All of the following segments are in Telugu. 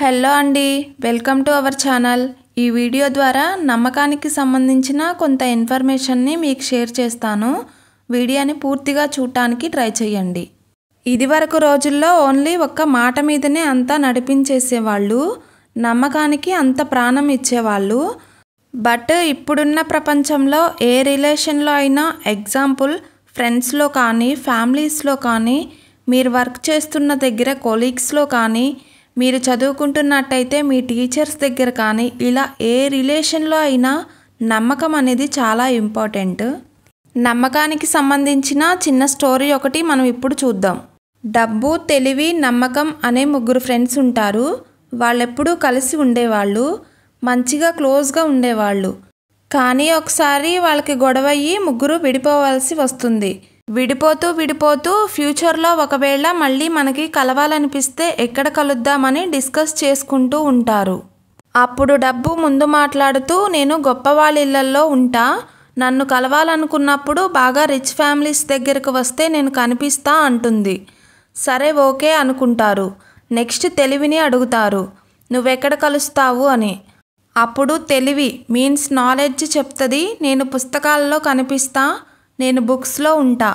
హలో అండి, వెల్కమ్ టు అవర్ ఛానల్. ఈ వీడియో ద్వారా నమ్మకానికి సంబంధించిన కొంత ఇన్ఫర్మేషన్ని మీకు షేర్ చేస్తాను. వీడియోని పూర్తిగా చూడటానికి ట్రై చేయండి. ఇదివరకు రోజుల్లో ఓన్లీ ఒక్క మాట మీదనే అంతా నడిపించేసేవాళ్ళు, నమ్మకానికి అంత ప్రాణం ఇచ్చేవాళ్ళు. బట్ ఇప్పుడున్న ప్రపంచంలో ఏ రిలేషన్లో అయినా, ఎగ్జాంపుల్ ఫ్రెండ్స్లో కానీ, ఫ్యామిలీస్లో కానీ, మీరు వర్క్ చేస్తున్న దగ్గర కొలీగ్స్లో కానీ, మీరు చదువుకుంటున్నట్టయితే మీ టీచర్స్ దగ్గర కానీ, ఇలా ఏ రిలేషన్లో అయినా నమ్మకం అనేది చాలా ఇంపార్టెంట్. నమ్మకానికి సంబంధించిన చిన్న స్టోరీ ఒకటి మనం ఇప్పుడు చూద్దాం. డబ్బు, తెలివి, నమ్మకం అనే ముగ్గురు ఫ్రెండ్స్ ఉంటారు. వాళ్ళెప్పుడూ కలిసి ఉండేవాళ్ళు, మంచిగా క్లోజ్గా ఉండేవాళ్ళు. కానీ ఒకసారి వాళ్ళకి గొడవయ్యి ముగ్గురు విడిపోవాల్సి వస్తుంది. విడిపోతూ ఫ్యూచర్లో ఒకవేళ మళ్ళీ మనకి కలవాలనిపిస్తే ఎక్కడ కలుద్దామని డిస్కస్ చేసుకుంటూ ఉంటారు. అప్పుడు డబ్బు ముందు మాట్లాడుతూ, నేను గొప్పవాళ్ళ ఇళ్లల్లో ఉంటా, నన్ను కలవాలనుకున్నప్పుడు బాగా రిచ్ ఫ్యామిలీస్ దగ్గరకు వస్తే నేను కనిపిస్తా అంటుంది. సరే ఓకే అనుకుంటారు. నెక్స్ట్ తెలివిని అడుగుతారు, నువ్వెక్కడ కలుస్తావు అని. అప్పుడు తెలివి మీన్స్ నాలెడ్జ్ చెప్తుంది, నేను పుస్తకాల్లో కనిపిస్తా, నేను బుక్స్లో ఉంటా.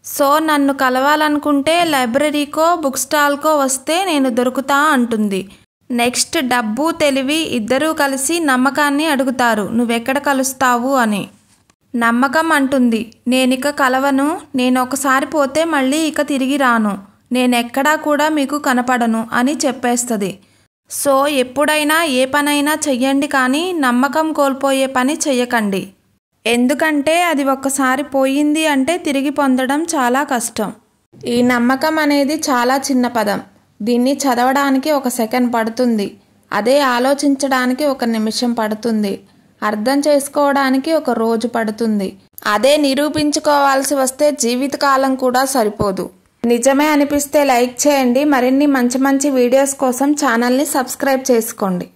సో నన్ను కలవాలనుకుంటే లైబ్రరీకో బుక్ స్టాల్కో వస్తే నేను దొరుకుతా అంటుంది. నెక్స్ట్ డబ్బు, తెలివి ఇద్దరూ కలిసి నమ్మకాన్ని అడుగుతారు, నువ్వెక్కడ కలుస్తావు అని. నమ్మకం అంటుంది, నేనిక కలవను, నేను ఒకసారి పోతే మళ్ళీ ఇక తిరిగి రాను, నేనెక్కడా కూడా మీకు కనపడను అని చెప్పేస్తుంది. సో ఎప్పుడైనా ఏ పనైనా చెయ్యండి, కానీ నమ్మకం కోల్పోయే పని చెయ్యకండి. ఎందుకంటే అది ఒక్కసారి పోయింది అంటే తిరిగి పొందడం చాలా కష్టం. ఈ నమ్మకం అనేది చాలా చిన్న పదం. దీన్ని చదవడానికి 1 సెకండ్ పడుతుంది, అదే ఆలోచించడానికి 1 నిమిషం పడుతుంది, అర్థం చేసుకోవడానికి 1 రోజు పడుతుంది, అదే నిరూపించుకోవాల్సి వస్తే జీవితకాలం కూడా సరిపోదు. నిజమే అనిపిస్తే లైక్ చేయండి. మరిన్ని మంచి వీడియోస్ కోసం ఛానల్ని సబ్స్క్రైబ్ చేసుకోండి.